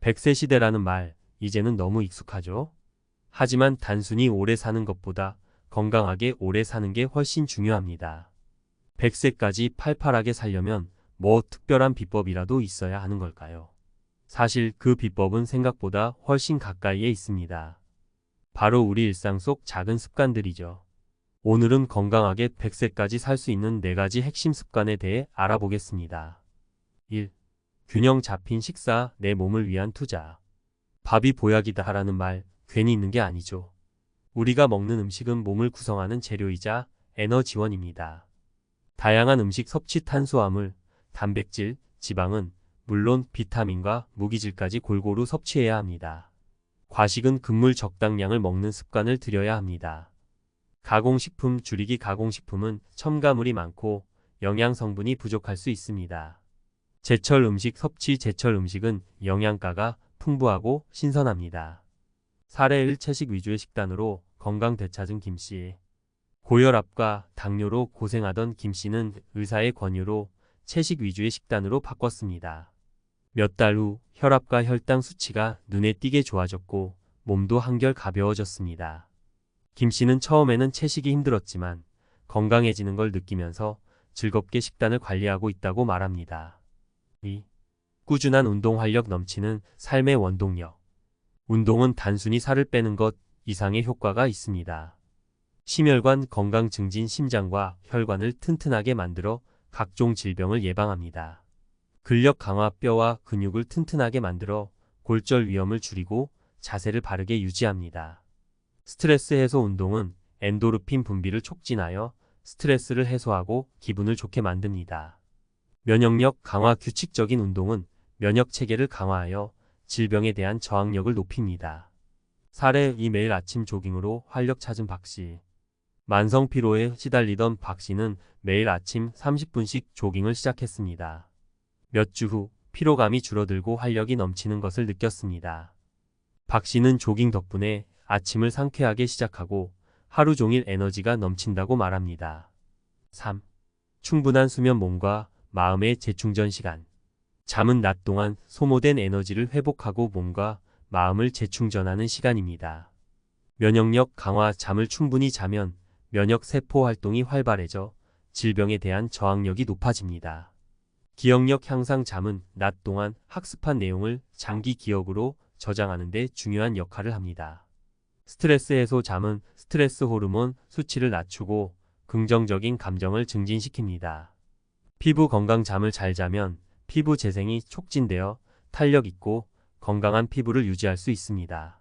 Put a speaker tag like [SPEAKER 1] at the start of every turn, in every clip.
[SPEAKER 1] 100세 시대라는 말, 이제는 너무 익숙하죠? 하지만 단순히 오래 사는 것보다 건강하게 오래 사는 게 훨씬 중요합니다. 100세까지 팔팔하게 살려면 뭐 특별한 비법이라도 있어야 하는 걸까요? 사실 그 비법은 생각보다 훨씬 가까이에 있습니다. 바로 우리 일상 속 작은 습관들이죠. 오늘은 건강하게 100세까지 살 수 있는 4가지 핵심 습관에 대해 알아보겠습니다. 1. 균형 잡힌 식사, 내 몸을 위한 투자. 밥이 보약이다 라는 말 괜히 있는 게 아니죠. 우리가 먹는 음식은 몸을 구성하는 재료이자 에너지원입니다. 다양한 음식 섭취 탄수화물, 단백질, 지방은 물론 비타민과 무기질까지 골고루 섭취해야 합니다. 과식은 금물 적당량을 먹는 습관을 들여야 합니다. 가공식품 줄이기. 가공식품은 첨가물이 많고 영양 성분이 부족할 수 있습니다. 제철 음식 섭취. 제철 음식은 영양가가 풍부하고 신선합니다. 사례 1. 채식 위주의 식단으로 건강 되찾은 김씨. 고혈압과 당뇨로 고생하던 김씨는 의사의 권유로 채식 위주의 식단으로 바꿨습니다. 몇 달 후 혈압과 혈당 수치가 눈에 띄게 좋아졌고 몸도 한결 가벼워졌습니다. 김씨는 처음에는 채식이 힘들었지만 건강해지는 걸 느끼면서 즐겁게 식단을 관리하고 있다고 말합니다. 2. 꾸준한 운동. 활력 넘치는 삶의 원동력. 운동은 단순히 살을 빼는 것 이상의 효과가 있습니다. 심혈관 건강 증진. 심장과 혈관을 튼튼하게 만들어 각종 질병을 예방합니다. 근력 강화. 뼈와 근육을 튼튼하게 만들어 골절 위험을 줄이고 자세를 바르게 유지합니다. 스트레스 해소. 운동은 엔도르핀 분비를 촉진하여 스트레스를 해소하고 기분을 좋게 만듭니다. 면역력 강화. 규칙적인 운동은 면역 체계를 강화하여 질병에 대한 저항력을 높입니다. 사례 2. 매일 아침 조깅으로 활력 찾은 박씨. 만성 피로에 시달리던 박씨는 매일 아침 30분씩 조깅을 시작했습니다. 몇 주 후 피로감이 줄어들고 활력이 넘치는 것을 느꼈습니다. 박씨는 조깅 덕분에 아침을 상쾌하게 시작하고 하루 종일 에너지가 넘친다고 말합니다. 3. 충분한 수면. 몸과 마음의 재충전 시간. 잠은 낮 동안 소모된 에너지를 회복하고 몸과 마음을 재충전하는 시간입니다. 면역력 강화. 잠을 충분히 자면 면역 세포 활동이 활발해져 질병에 대한 저항력이 높아집니다. 기억력 향상. 잠은 낮 동안 학습한 내용을 장기 기억으로 저장하는 데 중요한 역할을 합니다. 스트레스 해소. 잠은 스트레스 호르몬 수치를 낮추고 긍정적인 감정을 증진시킵니다. 피부 건강. 잠을 잘 자면 피부 재생이 촉진되어 탄력 있고 건강한 피부를 유지할 수 있습니다.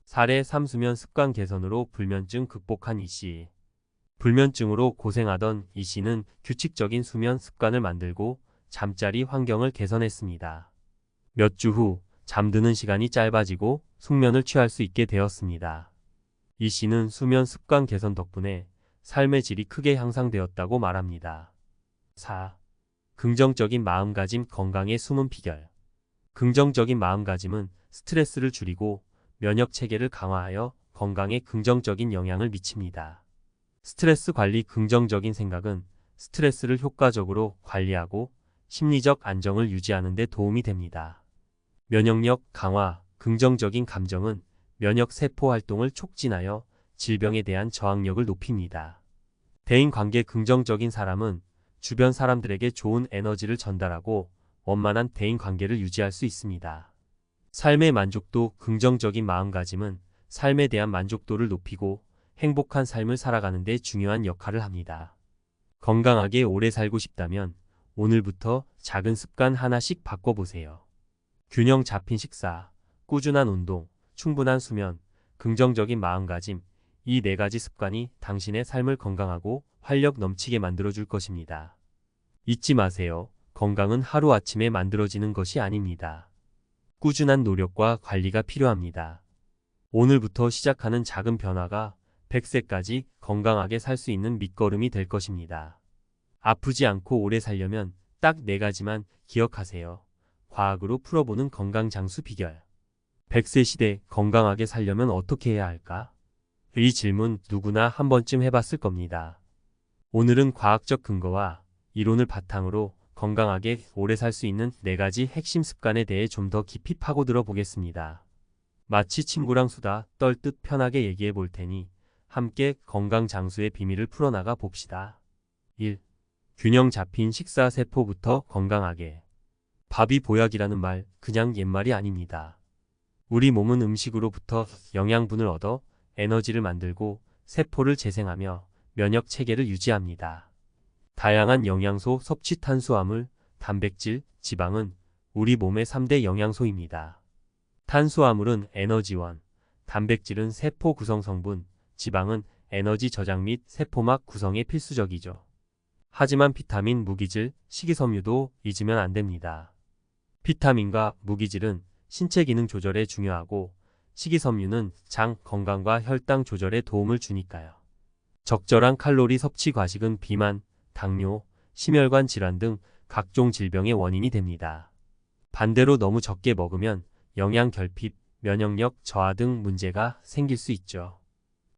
[SPEAKER 1] 사례 3. 수면 습관 개선으로 불면증 극복한 이씨. 불면증으로 고생하던 이씨는 규칙적인 수면 습관을 만들고 잠자리 환경을 개선했습니다. 몇 주 후 잠드는 시간이 짧아지고 숙면을 취할 수 있게 되었습니다. 이씨는 수면 습관 개선 덕분에 삶의 질이 크게 향상되었다고 말합니다. 4. 긍정적인 마음가짐. 건강의 숨은 비결. 긍정적인 마음가짐은 스트레스를 줄이고 면역 체계를 강화하여 건강에 긍정적인 영향을 미칩니다. 스트레스 관리. 긍정적인 생각은 스트레스를 효과적으로 관리하고 심리적 안정을 유지하는 데 도움이 됩니다. 면역력 강화. 긍정적인 감정은 면역 세포 활동을 촉진하여 질병에 대한 저항력을 높입니다. 대인관계. 긍정적인 사람은 주변 사람들에게 좋은 에너지를 전달하고 원만한 대인관계를 유지할 수 있습니다. 삶의 만족도. 긍정적인 마음가짐은 삶에 대한 만족도를 높이고 행복한 삶을 살아가는 데 중요한 역할을 합니다. 건강하게 오래 살고 싶다면 오늘부터 작은 습관 하나씩 바꿔보세요. 균형 잡힌 식사, 꾸준한 운동, 충분한 수면, 긍정적인 마음가짐, 이 4가지 습관이 당신의 삶을 건강하고 활력 넘치게 만들어줄 것입니다. 잊지 마세요. 건강은 하루아침에 만들어지는 것이 아닙니다. 꾸준한 노력과 관리가 필요합니다. 오늘부터 시작하는 작은 변화가 100세까지 건강하게 살 수 있는 밑거름이 될 것입니다. 아프지 않고 오래 살려면 딱 4가지만 기억하세요. 과학으로 풀어보는 건강 장수 비결. 100세 시대 건강하게 살려면 어떻게 해야 할까? 이 질문 누구나 한 번쯤 해봤을 겁니다. 오늘은 과학적 근거와 이론을 바탕으로 건강하게 오래 살 수 있는 4가지 핵심 습관에 대해 좀 더 깊이 파고들어 보겠습니다. 마치 친구랑 수다 떨듯 편하게 얘기해 볼 테니 함께 건강 장수의 비밀을 풀어나가 봅시다. 1. 균형 잡힌 식사 세포부터 건강하게. 밥이 보약이라는 말 그냥 옛말이 아닙니다. 우리 몸은 음식으로부터 영양분을 얻어 에너지를 만들고 세포를 재생하며 면역 체계를 유지합니다. 다양한 영양소 섭취 탄수화물, 단백질, 지방은 우리 몸의 3대 영양소입니다. 탄수화물은 에너지원, 단백질은 세포 구성 성분, 지방은 에너지 저장 및 세포막 구성에 필수적이죠. 하지만 비타민, 무기질, 식이섬유도 잊으면 안 됩니다. 비타민과 무기질은 신체 기능 조절에 중요하고 식이섬유는 장 건강과 혈당 조절에 도움을 주니까요. 적절한 칼로리 섭취 과식은 비만, 당뇨, 심혈관 질환 등 각종 질병의 원인이 됩니다. 반대로 너무 적게 먹으면 영양 결핍, 면역력 저하 등 문제가 생길 수 있죠.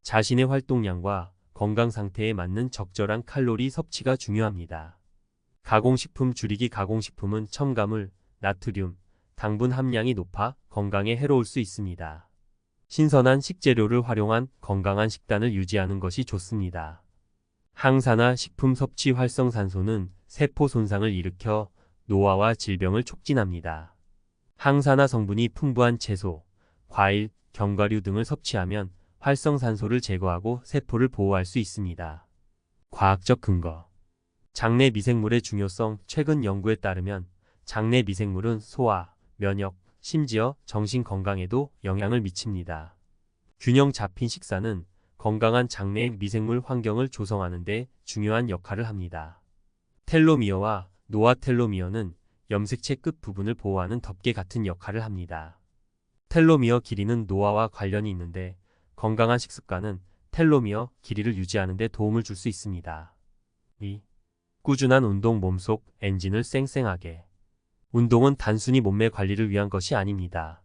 [SPEAKER 1] 자신의 활동량과 건강 상태에 맞는 적절한 칼로리 섭취가 중요합니다. 가공식품 줄이기. 가공식품은 첨가물, 나트륨, 당분 함량이 높아 건강에 해로울 수 있습니다. 신선한 식재료를 활용한 건강한 식단을 유지하는 것이 좋습니다. 항산화 식품 섭취. 활성산소는 세포 손상을 일으켜 노화와 질병을 촉진합니다. 항산화 성분이 풍부한 채소, 과일, 견과류 등을 섭취하면 활성산소를 제거하고 세포를 보호할 수 있습니다. 과학적 근거. 장내 미생물의 중요성. 최근 연구에 따르면 장내 미생물은 소화, 면역, 심지어 정신 건강에도 영향을 미칩니다. 균형 잡힌 식사는 건강한 장내 미생물 환경을 조성하는 데 중요한 역할을 합니다. 텔로미어와 노아텔로미어는 염색체 끝 부분을 보호하는 덮개 같은 역할을 합니다. 텔로미어 길이는 노화와 관련이 있는데 건강한 식습관은 텔로미어 길이를 유지하는 데 도움을 줄 수 있습니다. 2. 꾸준한 운동. 몸속 엔진을 쌩쌩하게. 운동은 단순히 몸매 관리를 위한 것이 아닙니다.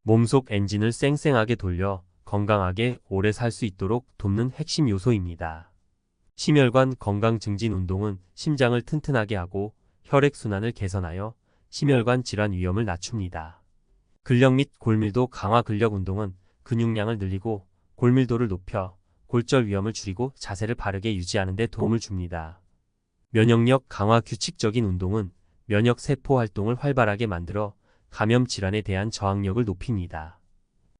[SPEAKER 1] 몸속 엔진을 쌩쌩하게 돌려 건강하게 오래 살 수 있도록 돕는 핵심 요소입니다. 심혈관 건강 증진. 운동은 심장을 튼튼하게 하고 혈액순환을 개선하여 심혈관 질환 위험을 낮춥니다. 근력 및 골밀도 강화. 근력 운동은 근육량을 늘리고 골밀도를 높여 골절 위험을 줄이고 자세를 바르게 유지하는 데 도움을 줍니다. 면역력 강화. 규칙적인 운동은 면역 세포 활동을 활발하게 만들어 감염 질환에 대한 저항력을 높입니다.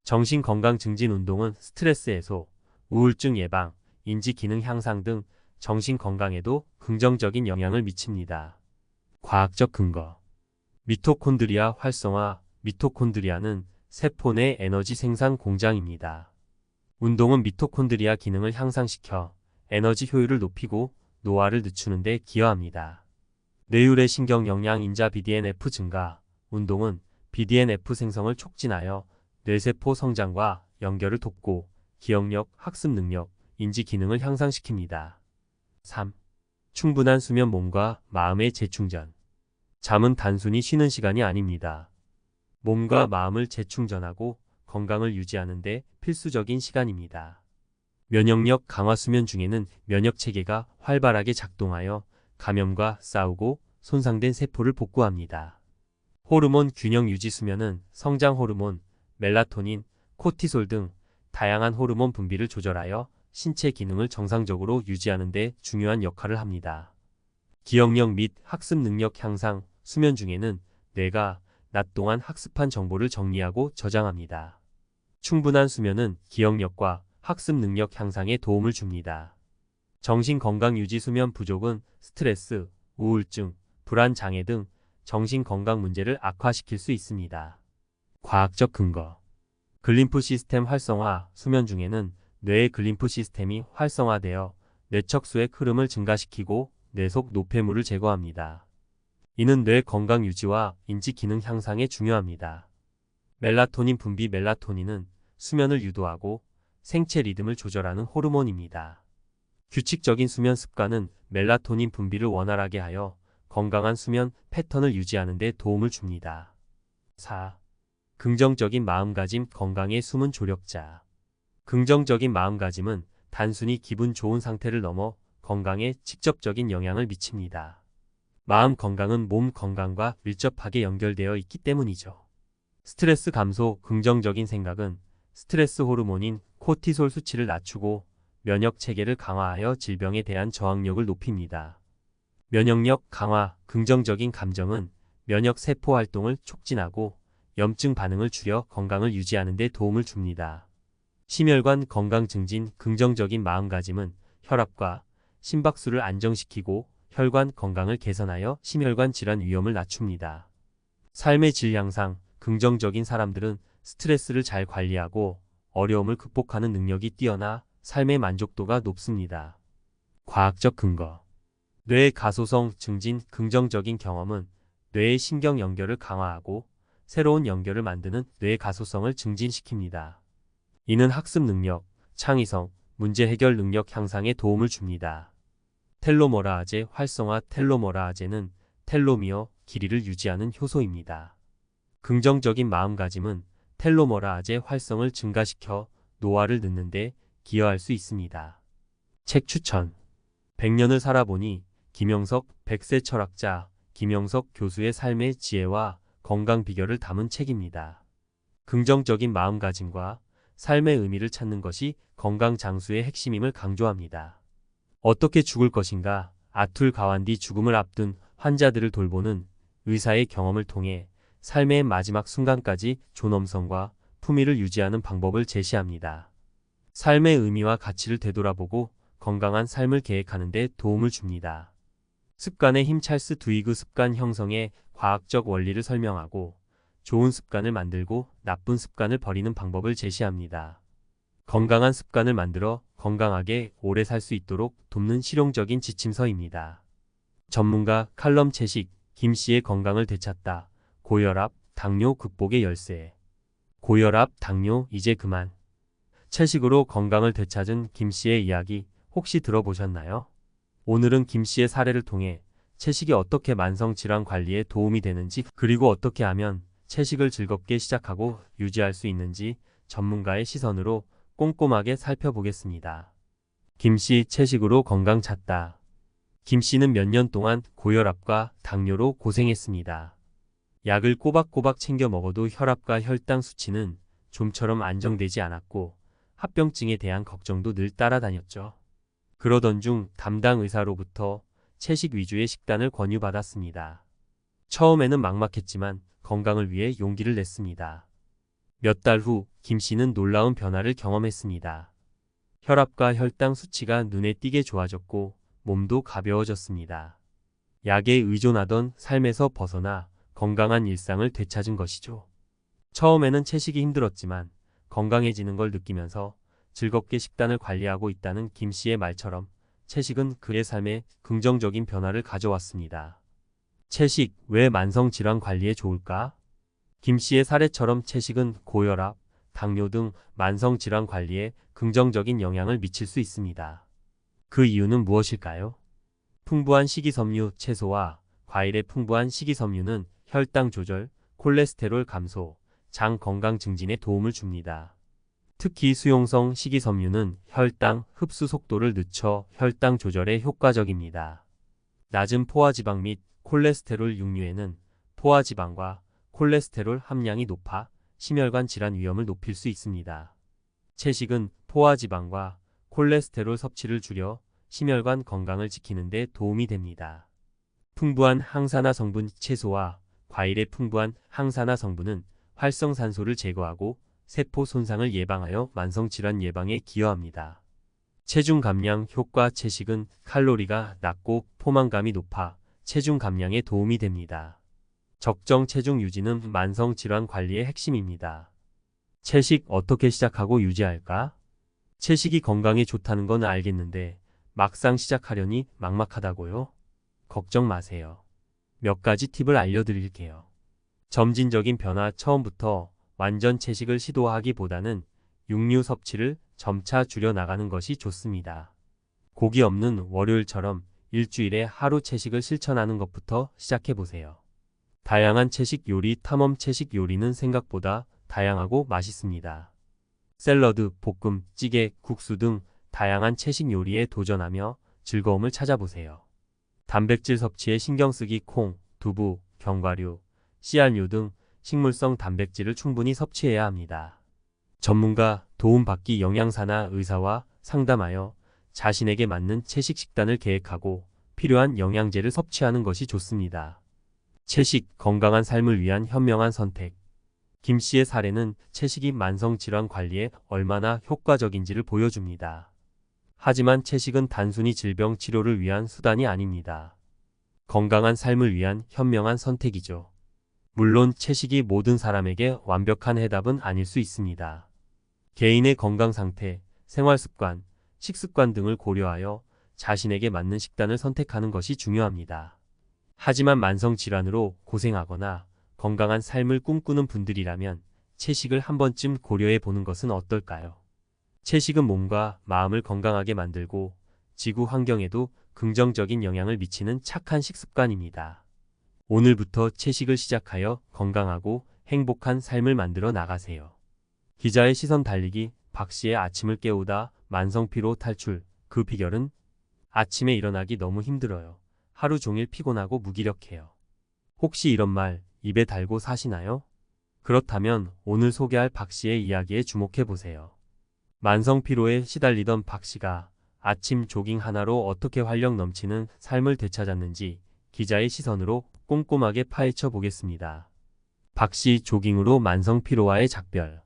[SPEAKER 1] 정신 건강 증진. 운동은 스트레스 해소, 우울증 예방, 인지 기능 향상 등 정신 건강에도 긍정적인 영향을 미칩니다. 과학적 근거. 미토콘드리아 활성화. 미토콘드리아는 세포 내 에너지 생산 공장입니다. 운동은 미토콘드리아 기능을 향상시켜 에너지 효율을 높이고 노화를 늦추는 데 기여합니다. 뇌율의 신경 영양 인자. BDNF 증가. 운동은 BDNF 생성을 촉진하여 뇌세포 성장과 연결을 돕고 기억력, 학습 능력, 인지 기능을 향상시킵니다. 3. 충분한 수면. 몸과 마음의 재충전. 잠은 단순히 쉬는 시간이 아닙니다. 몸과 마음을 재충전하고 건강을 유지하는 데 필수적인 시간입니다. 면역력 강화. 수면 중에는 면역체계가 활발하게 작동하여 감염과 싸우고 손상된 세포를 복구합니다. 호르몬 균형 유지. 수면은 성장 호르몬, 멜라토닌, 코티솔 등 다양한 호르몬 분비를 조절하여 신체 기능을 정상적으로 유지하는 데 중요한 역할을 합니다. 기억력 및 학습 능력 향상. 수면 중에는 뇌가 낮 동안 학습한 정보를 정리하고 저장합니다. 충분한 수면은 기억력과 학습 능력 향상에 도움을 줍니다. 정신 건강 유지. 수면 부족은 스트레스, 우울증, 불안 장애 등 정신 건강 문제를 악화시킬 수 있습니다. 과학적 근거. 글림프 시스템 활성화. 수면 중에는 뇌의 글림프 시스템이 활성화되어 뇌척수의 흐름을 증가시키고 뇌 속 노폐물을 제거합니다. 이는 뇌 건강 유지와 인지 기능 향상에 중요합니다. 멜라토닌 분비. 멜라토닌은 수면을 유도하고 생체 리듬을 조절하는 호르몬입니다. 규칙적인 수면 습관은 멜라토닌 분비를 원활하게 하여 건강한 수면 패턴을 유지하는 데 도움을 줍니다. 4. 긍정적인 마음가짐. 건강의 숨은 조력자. 긍정적인 마음가짐은 단순히 기분 좋은 상태를 넘어 건강에 직접적인 영향을 미칩니다. 마음 건강은 몸 건강과 밀접하게 연결되어 있기 때문이죠. 스트레스 감소, 긍정적인 생각은 스트레스 호르몬인 코티솔 수치를 낮추고 면역 체계를 강화하여 질병에 대한 저항력을 높입니다. 면역력 강화, 긍정적인 감정은 면역 세포 활동을 촉진하고 염증 반응을 줄여 건강을 유지하는 데 도움을 줍니다. 심혈관 건강 증진, 긍정적인 마음가짐은 혈압과 심박수를 안정시키고 혈관 건강을 개선하여 심혈관 질환 위험을 낮춥니다. 삶의 질 향상, 긍정적인 사람들은 스트레스를 잘 관리하고 어려움을 극복하는 능력이 뛰어나 삶의 만족도가 높습니다. 과학적 근거. 뇌 가소성 증진, 긍정적인 경험은 뇌의 신경 연결을 강화하고 새로운 연결을 만드는 뇌 가소성을 증진시킵니다. 이는 학습 능력, 창의성, 문제 해결 능력 향상에 도움을 줍니다. 텔로머라아제 활성화. 텔로머라아제는 텔로미어 길이를 유지하는 효소입니다. 긍정적인 마음가짐은 텔로머라아제 활성을 증가시켜 노화를 늦는 데 기여할 수 있습니다. 책 추천. 100년을 살아보니 김영석 100세 철학자 김영석 교수의 삶의 지혜와 건강 비결을 담은 책입니다. 긍정적인 마음가짐과 삶의 의미를 찾는 것이 건강 장수의 핵심임을 강조합니다. 어떻게 죽을 것인가? 아툴 가완디. 죽음을 앞둔 환자들을 돌보는 의사의 경험을 통해 삶의 마지막 순간까지 존엄성과 품위를 유지하는 방법을 제시합니다. 삶의 의미와 가치를 되돌아보고 건강한 삶을 계획하는 데 도움을 줍니다. 습관의 힘. 찰스 두이그 습관 형성의 과학적 원리를 설명하고 좋은 습관을 만들고 나쁜 습관을 버리는 방법을 제시합니다. 건강한 습관을 만들어 건강하게 오래 살 수 있도록 돕는 실용적인 지침서입니다. 전문가 칼럼. 채식, 김씨의 건강을 되찾다. 고혈압, 당뇨 극복의 열쇠. 고혈압, 당뇨 이제 그만. 채식으로 건강을 되찾은 김씨의 이야기 혹시 들어보셨나요? 오늘은 김씨의 사례를 통해 채식이 어떻게 만성질환 관리에 도움이 되는지, 그리고 어떻게 하면 채식을 즐겁게 시작하고 유지할 수 있는지 전문가의 시선으로 꼼꼼하게 살펴보겠습니다. 김씨 채식으로 건강 찾다. 김씨는 몇 년 동안 고혈압과 당뇨로 고생했습니다. 약을 꼬박꼬박 챙겨 먹어도 혈압과 혈당 수치는 좀처럼 안정되지 않았고 합병증에 대한 걱정도 늘 따라다녔죠. 그러던 중 담당 의사로부터 채식 위주의 식단을 권유받았습니다. 처음에는 막막했지만 건강을 위해 용기를 냈습니다. 몇 달 후 김씨는 놀라운 변화를 경험했습니다. 혈압과 혈당 수치가 눈에 띄게 좋아졌고 몸도 가벼워졌습니다. 약에 의존하던 삶에서 벗어나 건강한 일상을 되찾은 것이죠. 처음에는 채식이 힘들었지만 건강해지는 걸 느끼면서 즐겁게 식단을 관리하고 있다는 김씨의 말처럼 채식은 그의 삶에 긍정적인 변화를 가져왔습니다. 채식, 왜 만성질환 관리에 좋을까? 김씨의 사례처럼 채식은 고혈압, 당뇨 등 만성질환 관리에 긍정적인 영향을 미칠 수 있습니다. 그 이유는 무엇일까요? 풍부한 식이섬유. 채소와 과일의 풍부한 식이섬유는 혈당 조절, 콜레스테롤 감소, 장 건강 증진에 도움을 줍니다. 특히 수용성 식이섬유는 혈당 흡수 속도를 늦춰 혈당 조절에 효과적입니다. 낮은 포화지방 및 콜레스테롤 육류에는 포화지방과 콜레스테롤 함량이 높아 심혈관 질환 위험을 높일 수 있습니다. 채식은 포화지방과 콜레스테롤 섭취를 줄여 심혈관 건강을 지키는 데 도움이 됩니다. 풍부한 항산화 성분. 채소와 과일의 풍부한 항산화 성분은 활성산소를 제거하고 세포 손상을 예방하여 만성질환 예방에 기여합니다. 체중 감량 효과. 채식은 칼로리가 낮고 포만감이 높아 체중 감량에 도움이 됩니다. 적정 체중 유지는 만성질환 관리의 핵심입니다. 채식 어떻게 시작하고 유지할까? 채식이 건강에 좋다는 건 알겠는데 막상 시작하려니 막막하다고요? 걱정 마세요. 몇 가지 팁을 알려드릴게요. 점진적인 변화. 처음부터 완전 채식을 시도하기보다는 육류 섭취를 점차 줄여나가는 것이 좋습니다. 고기 없는 월요일처럼 일주일에 하루 채식을 실천하는 것부터 시작해보세요. 다양한 채식 요리 탐험. 채식 요리는 생각보다 다양하고 맛있습니다. 샐러드, 볶음, 찌개, 국수 등 다양한 채식 요리에 도전하며 즐거움을 찾아보세요. 단백질 섭취에 신경 쓰기. 콩, 두부, 견과류, 씨앗류 등 식물성 단백질을 충분히 섭취해야 합니다. 전문가 도움받기. 영양사나 의사와 상담하여 자신에게 맞는 채식 식단을 계획하고 필요한 영양제를 섭취하는 것이 좋습니다. 채식, 건강한 삶을 위한 현명한 선택. 김 씨의 사례는 채식이 만성질환 관리에 얼마나 효과적인지를 보여줍니다. 하지만 채식은 단순히 질병 치료를 위한 수단이 아닙니다. 건강한 삶을 위한 현명한 선택이죠. 물론 채식이 모든 사람에게 완벽한 해답은 아닐 수 있습니다. 개인의 건강 상태, 생활 습관, 식습관 등을 고려하여 자신에게 맞는 식단을 선택하는 것이 중요합니다. 하지만 만성질환으로 고생하거나 건강한 삶을 꿈꾸는 분들이라면 채식을 한 번쯤 고려해 보는 것은 어떨까요? 채식은 몸과 마음을 건강하게 만들고 지구 환경에도 긍정적인 영향을 미치는 착한 식습관입니다. 오늘부터 채식을 시작하여 건강하고 행복한 삶을 만들어 나가세요. 기자의 시선 달리기. 박 씨의 아침을 깨우다 만성피로 탈출. 그 비결은? 아침에 일어나기 너무 힘들어요. 하루 종일 피곤하고 무기력해요. 혹시 이런 말 입에 달고 사시나요? 그렇다면 오늘 소개할 박 씨의 이야기에 주목해 보세요. 만성피로에 시달리던 박 씨가 아침 조깅 하나로 어떻게 활력 넘치는 삶을 되찾았는지 기자의 시선으로 꼼꼼하게 파헤쳐 보겠습니다. 박 씨 조깅으로 만성피로와의 작별.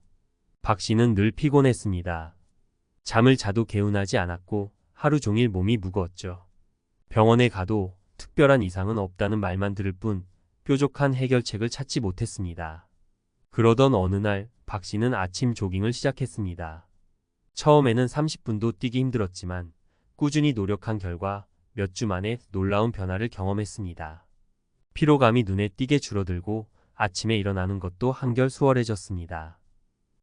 [SPEAKER 1] 박 씨는 늘 피곤했습니다. 잠을 자도 개운하지 않았고 하루 종일 몸이 무거웠죠. 병원에 가도 특별한 이상은 없다는 말만 들을 뿐 뾰족한 해결책을 찾지 못했습니다. 그러던 어느 날 박 씨는 아침 조깅을 시작했습니다. 처음에는 30분도 뛰기 힘들었지만 꾸준히 노력한 결과 몇 주 만에 놀라운 변화를 경험했습니다. 피로감이 눈에 띄게 줄어들고 아침에 일어나는 것도 한결 수월해졌습니다.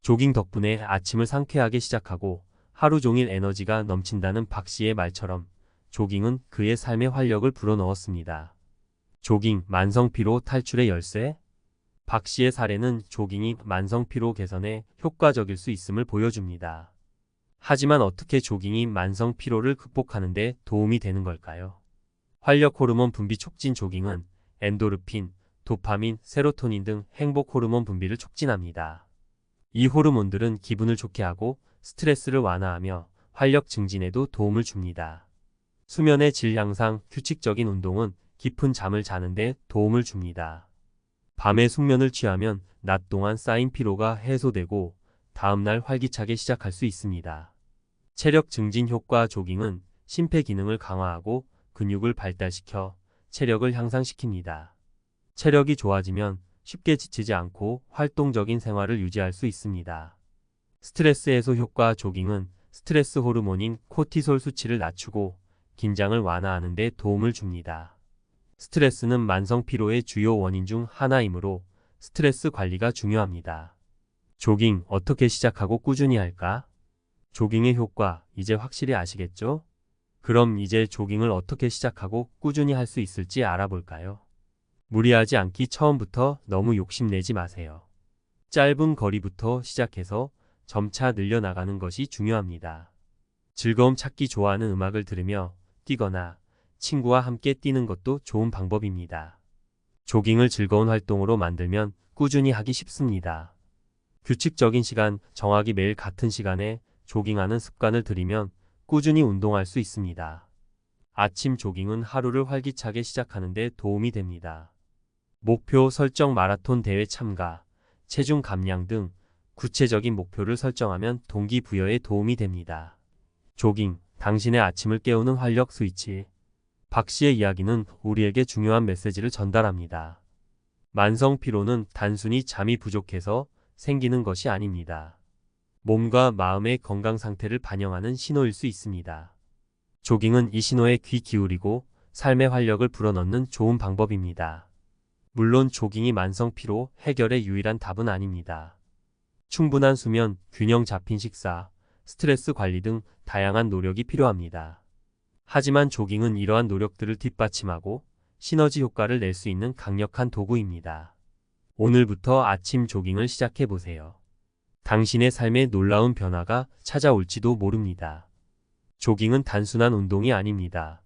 [SPEAKER 1] 조깅 덕분에 아침을 상쾌하게 시작하고 하루 종일 에너지가 넘친다는 박 씨의 말처럼 조깅은 그의 삶에 활력을 불어넣었습니다. 조깅, 만성피로 탈출의 열쇠? 박 씨의 사례는 조깅이 만성피로 개선에 효과적일 수 있음을 보여줍니다. 하지만 어떻게 조깅이 만성피로를 극복하는 데 도움이 되는 걸까요? 활력 호르몬 분비 촉진. 조깅은 엔도르핀, 도파민, 세로토닌 등 행복 호르몬 분비를 촉진합니다. 이 호르몬들은 기분을 좋게 하고 스트레스를 완화하며 활력 증진에도 도움을 줍니다. 수면의 질 향상. 규칙적인 운동은 깊은 잠을 자는 데 도움을 줍니다. 밤에 숙면을 취하면 낮 동안 쌓인 피로가 해소되고 다음날 활기차게 시작할 수 있습니다. 체력 증진 효과. 조깅은 심폐기능을 강화하고 근육을 발달시켜 체력을 향상시킵니다. 체력이 좋아지면 쉽게 지치지 않고 활동적인 생활을 유지할 수 있습니다. 스트레스 해소 효과. 조깅은 스트레스 호르몬인 코티솔 수치를 낮추고 긴장을 완화하는 데 도움을 줍니다. 스트레스는 만성피로의 주요 원인 중 하나이므로 스트레스 관리가 중요합니다. 조깅 어떻게 시작하고 꾸준히 할까? 조깅의 효과 이제 확실히 아시겠죠? 그럼 이제 조깅을 어떻게 시작하고 꾸준히 할 수 있을지 알아볼까요? 무리하지 않기. 처음부터 너무 욕심내지 마세요. 짧은 거리부터 시작해서 점차 늘려나가는 것이 중요합니다. 즐거움 찾기. 좋아하는 음악을 들으며 뛰거나 친구와 함께 뛰는 것도 좋은 방법입니다. 조깅을 즐거운 활동으로 만들면 꾸준히 하기 쉽습니다. 규칙적인 시간, 정확히 매일 같은 시간에 조깅하는 습관을 들이면 꾸준히 운동할 수 있습니다. 아침 조깅은 하루를 활기차게 시작하는 데 도움이 됩니다. 목표 설정. 마라톤 대회 참가, 체중 감량 등 구체적인 목표를 설정하면 동기부여에 도움이 됩니다. 조깅, 당신의 아침을 깨우는 활력 스위치. 박 씨의 이야기는 우리에게 중요한 메시지를 전달합니다. 만성 피로는 단순히 잠이 부족해서 생기는 것이 아닙니다. 몸과 마음의 건강 상태를 반영하는 신호일 수 있습니다. 조깅은 이 신호에 귀 기울이고 삶의 활력을 불어넣는 좋은 방법입니다. 물론 조깅이 만성 피로 해결의 유일한 답은 아닙니다. 충분한 수면, 균형 잡힌 식사, 스트레스 관리 등 다양한 노력이 필요합니다. 하지만 조깅은 이러한 노력들을 뒷받침하고 시너지 효과를 낼 수 있는 강력한 도구입니다. 오늘부터 아침 조깅을 시작해보세요. 당신의 삶에 놀라운 변화가 찾아올지도 모릅니다. 조깅은 단순한 운동이 아닙니다.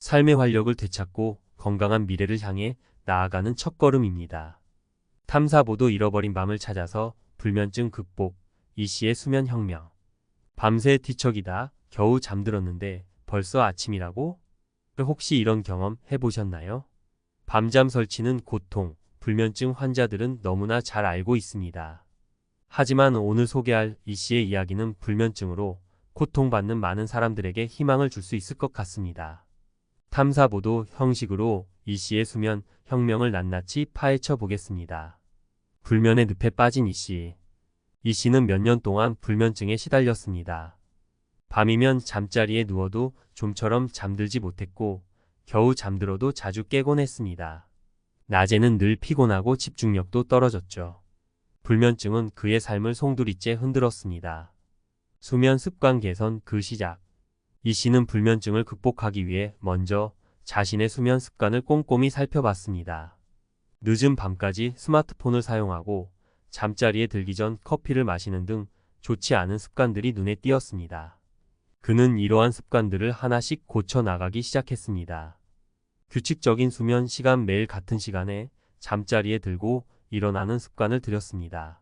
[SPEAKER 1] 삶의 활력을 되찾고 건강한 미래를 향해 나아가는 첫걸음입니다. 탐사보도 잃어버린 밤을 찾아서 불면증 극복, 이씨의 수면 혁명. 밤새 뒤척이다 겨우 잠들었는데 벌써 아침이라고? 혹시 이런 경험 해보셨나요? 밤잠 설치는 고통, 불면증 환자들은 너무나 잘 알고 있습니다. 하지만 오늘 소개할 이씨의 이야기는 불면증으로 고통받는 많은 사람들에게 희망을 줄 수 있을 것 같습니다. 탐사보도 형식으로 이씨의 수면 혁명을 낱낱이 파헤쳐 보겠습니다. 불면의 늪에 빠진 이씨. 이씨는 몇 년 동안 불면증에 시달렸습니다. 밤이면 잠자리에 누워도 좀처럼 잠들지 못했고 겨우 잠들어도 자주 깨곤 했습니다. 낮에는 늘 피곤하고 집중력도 떨어졌죠. 불면증은 그의 삶을 송두리째 흔들었습니다. 수면 습관 개선 그 시작. 이씨는 불면증을 극복하기 위해 먼저 자신의 수면 습관을 꼼꼼히 살펴봤습니다. 늦은 밤까지 스마트폰을 사용하고 잠자리에 들기 전 커피를 마시는 등 좋지 않은 습관들이 눈에 띄었습니다. 그는 이러한 습관들을 하나씩 고쳐 나가기 시작했습니다. 규칙적인 수면 시간 매일 같은 시간에 잠자리에 들고 일어나는 습관을 들였습니다.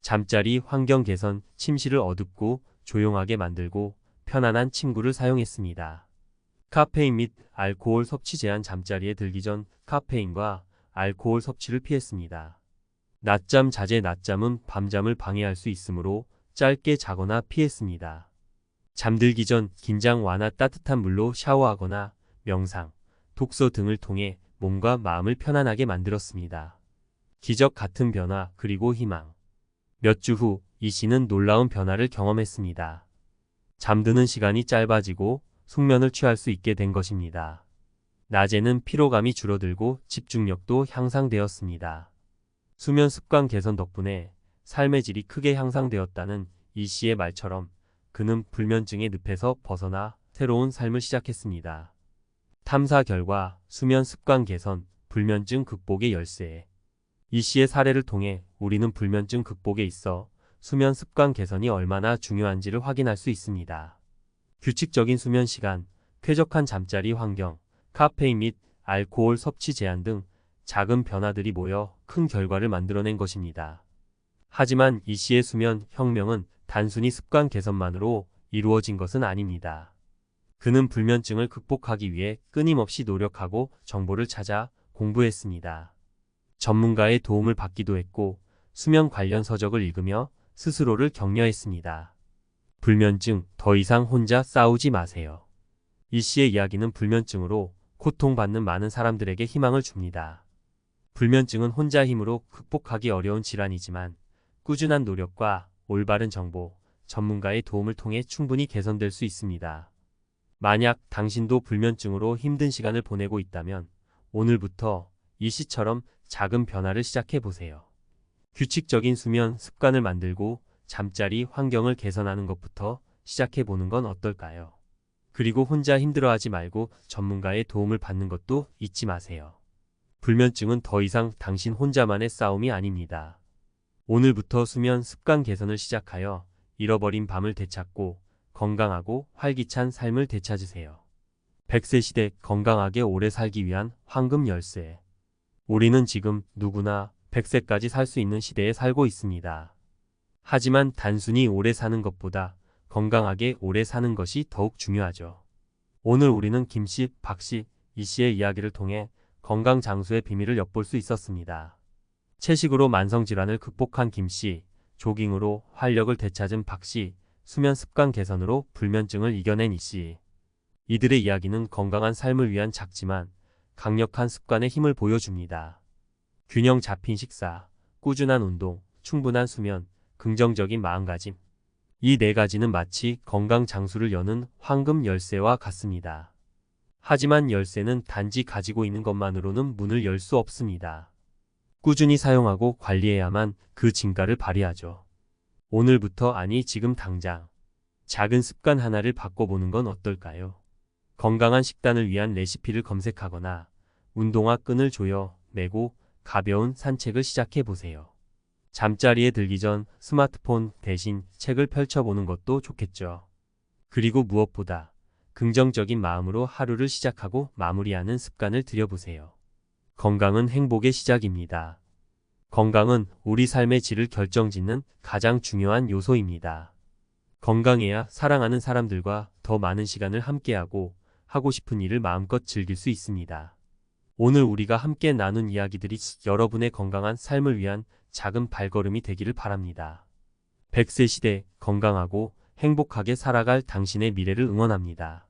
[SPEAKER 1] 잠자리 환경 개선 침실을 어둡고 조용하게 만들고 편안한 침구를 사용했습니다. 카페인 및 알코올 섭취 제한 잠자리에 들기 전 카페인과 알코올 섭취를 피했습니다. 낮잠 자제 낮잠은 밤잠을 방해할 수 있으므로 짧게 자거나 피했습니다. 잠들기 전 긴장 완화 따뜻한 물로 샤워하거나 명상, 독서 등을 통해 몸과 마음을 편안하게 만들었습니다. 기적 같은 변화 그리고 희망. 몇 주 후 이씨는 놀라운 변화를 경험했습니다. 잠드는 시간이 짧아지고 숙면을 취할 수 있게 된 것입니다. 낮에는 피로감이 줄어들고 집중력도 향상되었습니다. 수면 습관 개선 덕분에 삶의 질이 크게 향상되었다는 이씨의 말처럼 그는 불면증의 늪에서 벗어나 새로운 삶을 시작했습니다. 탐사 결과 수면 습관 개선, 불면증 극복의 열쇠. 이씨의 사례를 통해 우리는 불면증 극복에 있어 수면 습관 개선이 얼마나 중요한지를 확인할 수 있습니다. 규칙적인 수면 시간, 쾌적한 잠자리 환경, 카페인 및 알코올 섭취 제한 등 작은 변화들이 모여 큰 결과를 만들어낸 것입니다. 하지만 이씨의 수면 혁명은 단순히 습관 개선만으로 이루어진 것은 아닙니다. 그는 불면증을 극복하기 위해 끊임없이 노력하고 정보를 찾아 공부했습니다. 전문가의 도움을 받기도 했고 수면 관련 서적을 읽으며 스스로를 격려했습니다. 불면증, 더 이상 혼자 싸우지 마세요. 이씨의 이야기는 불면증으로 고통받는 많은 사람들에게 희망을 줍니다. 불면증은 혼자 힘으로 극복하기 어려운 질환이지만 꾸준한 노력과 올바른 정보, 전문가의 도움을 통해 충분히 개선될 수 있습니다. 만약 당신도 불면증으로 힘든 시간을 보내고 있다면 오늘부터 이씨처럼 작은 변화를 시작해 보세요. 규칙적인 수면 습관을 만들고 잠자리 환경을 개선하는 것부터 시작해 보는 건 어떨까요? 그리고 혼자 힘들어하지 말고 전문가의 도움을 받는 것도 잊지 마세요. 불면증은 더 이상 당신 혼자만의 싸움이 아닙니다. 오늘부터 수면 습관 개선을 시작하여 잃어버린 밤을 되찾고 건강하고 활기찬 삶을 되찾으세요. 100세 시대 건강하게 오래 살기 위한 황금 열쇠. 우리는 지금 누구나 100세까지 살 수 있는 시대에 살고 있습니다. 하지만 단순히 오래 사는 것보다 건강하게 오래 사는 것이 더욱 중요하죠. 오늘 우리는 김씨, 박씨, 이씨의 이야기를 통해 건강 장수의 비밀을 엿볼 수 있었습니다. 채식으로 만성질환을 극복한 김씨, 조깅으로 활력을 되찾은 박씨, 수면 습관 개선으로 불면증을 이겨낸 이씨. 이들의 이야기는 건강한 삶을 위한 작지만 강력한 습관의 힘을 보여줍니다. 균형 잡힌 식사, 꾸준한 운동, 충분한 수면, 긍정적인 마음가짐. 이 네 가지는 마치 건강 장수를 여는 황금 열쇠와 같습니다. 하지만 열쇠는 단지 가지고 있는 것만으로는 문을 열 수 없습니다. 꾸준히 사용하고 관리해야만 그 진가를 발휘하죠. 오늘부터 아니 지금 당장 작은 습관 하나를 바꿔보는 건 어떨까요? 건강한 식단을 위한 레시피를 검색하거나 운동화 끈을 조여 매고 가벼운 산책을 시작해보세요. 잠자리에 들기 전 스마트폰 대신 책을 펼쳐보는 것도 좋겠죠. 그리고 무엇보다 긍정적인 마음으로 하루를 시작하고 마무리하는 습관을 들여보세요. 건강은 행복의 시작입니다. 건강은 우리 삶의 질을 결정짓는 가장 중요한 요소입니다. 건강해야 사랑하는 사람들과 더 많은 시간을 함께하고 하고 싶은 일을 마음껏 즐길 수 있습니다. 오늘 우리가 함께 나눈 이야기들이 여러분의 건강한 삶을 위한 작은 발걸음이 되기를 바랍니다. 100세 시대 건강하고 행복하게 살아갈 당신의 미래를 응원합니다.